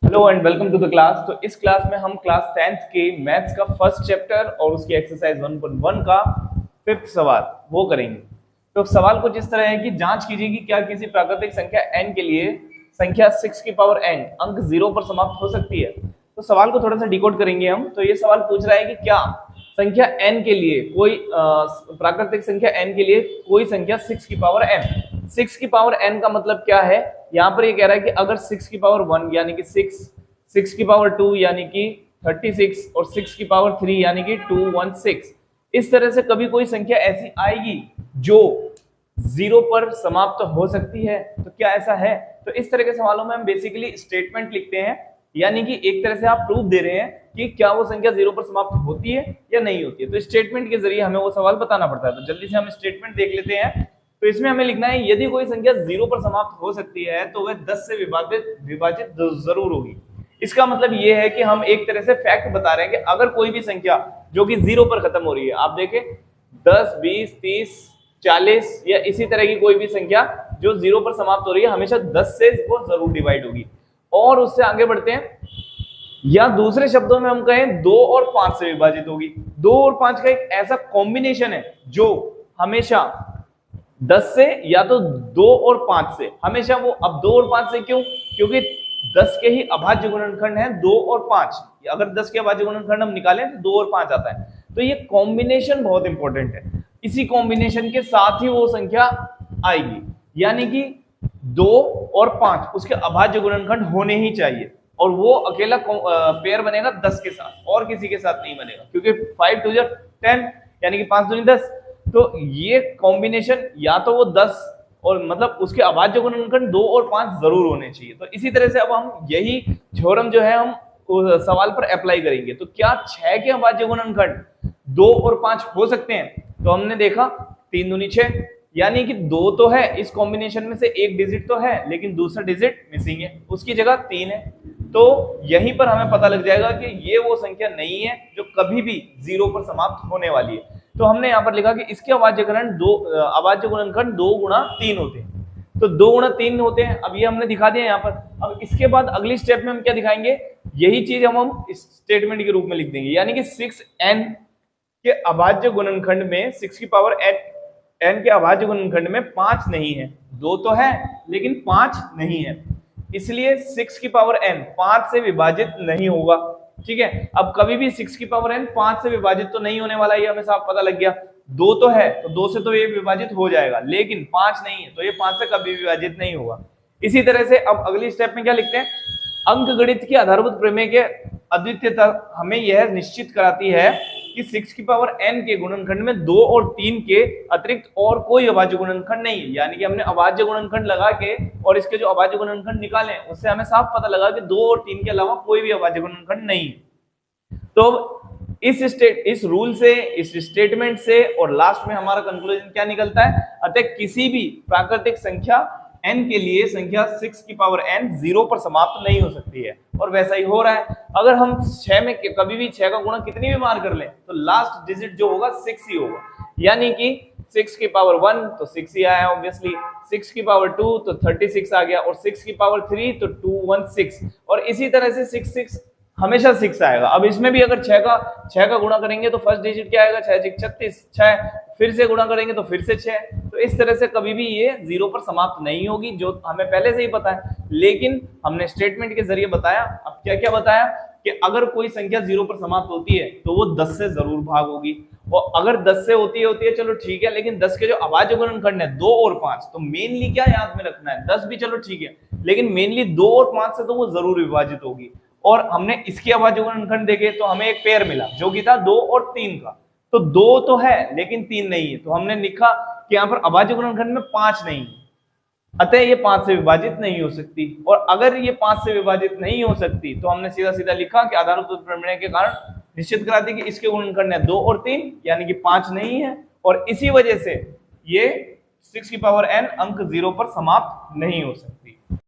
Hello and welcome to the class. तो इस class में हम क्लास 10th के मैथ्स का फर्स्ट चैप्टर और उसकी एक्सरसाइज 1.1 का फिफ्थ सवाल वो करेंगे। तो सवाल कुछ इस तरह है कि जांच कीजिए कि क्या किसी प्राकृतिक संख्या n के लिए संख्या 6 की पावर n अंक 0 पर समाप्त हो सकती है। तो सवाल को थोड़ा सा डिकोड करेंगे हम। तो ये सवाल पूछ रहा है कि क्या संख्या n के लिए कोई प्राकृतिक संख्या n के लिए कोई संख्या 6 की पावर n, 6 की पावर n का मतलब क्या है। यहाँ पर ये कह रहा है कि अगर 6 की पावर 1 यानी कि 6, 6 की पावर 2 यानी कि 36 और 6 की पावर 3 यानी कि 216, इस तरह से कभी कोई संख्या ऐसी आएगी जो 0 पर समाप्त हो सकती है। तो क्या ऐसा है? तो इस तरह के सवालों में हम बेसिकली स्टेटमेंट लिखते हैं, यानी कि एक तरह से आप प्रूफ दे रहे हैं कि क्या वो संख्या 0 पर समाप्त होती है या नहीं होती है। तो स्टेटमेंट के जरिए हमें वो सवाल बताना पड़ता है। तो जल्दी से हम स्टेटमेंट देख लेते हैं। तो इसमें हमें लिखना है यदि कोई संख्या 0 पर समाप्त हो सकती है तो वह 10 से विभाजित जरूर होगी। इसका मतलब ये है कि हम एक तरह से फैक्ट बता रहे हैं कि अगर कोई भी संख्या जो कि 0 पर खत्म हो रही है, आप देखें 10, 20, 30, 40 या इसी तरह की कोई भी संख्या जो 0 पर समाप्त हो रही है हमेशा 10 से वो जरूर डिवाइड होगी। और उससे आगे बढ़ते हैं, या दूसरे शब्दों में हम कहें 2 और 5 से विभाजित होगी। 2 और 5 का एक ऐसा कॉम्बिनेशन है जो हमेशा 10 से या तो 2 और 5 से हमेशा वो, अब 2 और 5 से क्यों? क्योंकि 10 के ही अभाज्य गुणनखंड है 2 और 5। अगर 10 के अभाज्य गुणनखंड हम निकालें तो 2 और 5 आता है। तो ये कॉम्बिनेशन बहुत इंपॉर्टेंट है। इसी कॉम्बिनेशन के साथ ही वो संख्या आएगी, यानी कि 2 और 5 उसके अभाज्य गुणनखंड होने ही चाहिए। और वो अकेला पेयर बनेगा 10 के साथ, और किसी के साथ नहीं बनेगा, क्योंकि 5 2 10 यानी कि 5 दूनी 10। तो ये कॉम्बिनेशन या तो वो 10 और मतलब उसके अभाज्य गुणनखंड 2 और 5 जरूर होने चाहिए। तो इसी तरह से अब हम यही थ्योरम जो है हम सवाल पर अप्लाई करेंगे। तो क्या 6 के अभाज्य गुणनखंड 2 और 5 हो सकते हैं? तो हमने देखा 3 दूनी 6, यानी कि 2 तो है, इस कॉम्बिनेशन में से एक डिजिट तो है लेकिन दूसरा डिजिट मिसिंग है, उसकी जगह 3 है। तो यहीं पर हमें पता लग जाएगा कि ये वो संख्या नहीं है जो कभी भी 0 पर समाप्त होने वाली है। तो हमने यहाँ पर लिखा कि इसके अभाज्य गुणनखंड 2 गुणा 3 होते हैं। तो 2 गुणा 3 होते हैं। अब ये हमने दिखा दिया यहाँ पर। अब इसके बाद अगली स्टेप में हम क्या दिखाएंगे, यही चीज हम स्टेटमेंट के रूप में लिख देंगे, यानी कि 6n के अभाज्य गुणनखंड में 6 की पावर n के अभाज्य गुणनखंड में 5 नहीं है। 2 तो है लेकिन 5 नहीं है, इसलिए 6 की पावर n 5 से विभाजित नहीं होगा। ठीक है, अब कभी भी 6 की पावर n 5 से विभाजित तो नहीं होने वाला, ये हमें साफ पता लग गया। 2 तो है तो 2 से तो ये विभाजित हो जाएगा, लेकिन 5 नहीं है तो ये 5 से कभी विभाजित नहीं होगा। इसी तरह से अब अगली स्टेप में क्या लिखते हैं, अंकगणित की आधारभूत प्रमेय के अद्वितीयता हमें यह निश्चित कराती है कि 6 की पावर n के गुणनखंड में 2 और 3 के अतिरिक्त और कोई अभाज्य गुणनखंड नहीं है। यानी कि हमने अभाज्य गुणनखंड लगा के और इसके जो अभाज्य गुणनखंड निकाले उससे हमें साफ पता लगा कि 2 और 3 के अलावा कोई भी अभाज्य गुणनखंड नहीं है। तो इस रूल से, इस स्टेटमेंट से और लास्ट में हमारा कंक्लूजन क्या निकलता है, अतः किसी भी प्राकृतिक संख्या n के लिए संख्या 6 की पावर n 0 पर समाप्त नहीं हो सकती है। और वैसा ही हो रहा है। अगर हम 6 में कभी भी 6 का गुणा कितनी भी बार कर लें तो लास्ट डिजिट जो होगा 6 ही होगा, यानी कि 6 की पावर 1 तो 6 ही आया ऑब्वियसली, 6 की पावर 2 तो 36 आ गया, और 6 की पावर 3 तो 216, और इसी तरह से 6 हमेशा 6 आएगा। अब इसमें भी अगर 6 का गुणा करेंगे तो फर्स्ट डिजिट क्या आएगा, 6 36, 6 फिर से गुणा करेंगे तो फिर से 6। तो इस तरह से कभी भी ये 0 पर समाप्त नहीं होगी, जो हमें पहले से ही पता है, लेकिन हमने स्टेटमेंट के जरिए बताया। अब क्या क्या बताया कि अगर कोई संख्या 0 पर समाप्त होती है तो वो 10 से जरूर भाग होगी, और अगर 10 से होती है चलो ठीक है, लेकिन 10 के जो अभाज्य गुणनखंड है 2 और 5, तो मेनली क्या याद में रखना है, 10 भी चलो ठीक है लेकिन मेनली 2 और 5 से तो वो जरूर विभाजित होगी। और हमने इसके अभाज्य गुणनखंड देखे तो हमें एक पेयर मिला जो कि था 2 और 3 का। तो 2 तो है लेकिन 3 नहीं है, तो हमने लिखा कि यहाँ पर अभाज्य गुणनखंड में 5 नहीं है, अतः ये 5 से विभाजित नहीं हो सकती। और अगर ये 5 से विभाजित नहीं हो सकती तो हमने सीधा सीधा लिखा कि आधारभूत प्रमेय के कारण निश्चित कराती कि इसके गुणनखंड है 2 और 3, यानी कि 5 नहीं है, और इसी वजह से ये 6 की पावर n अंक 0 पर समाप्त नहीं हो सकती।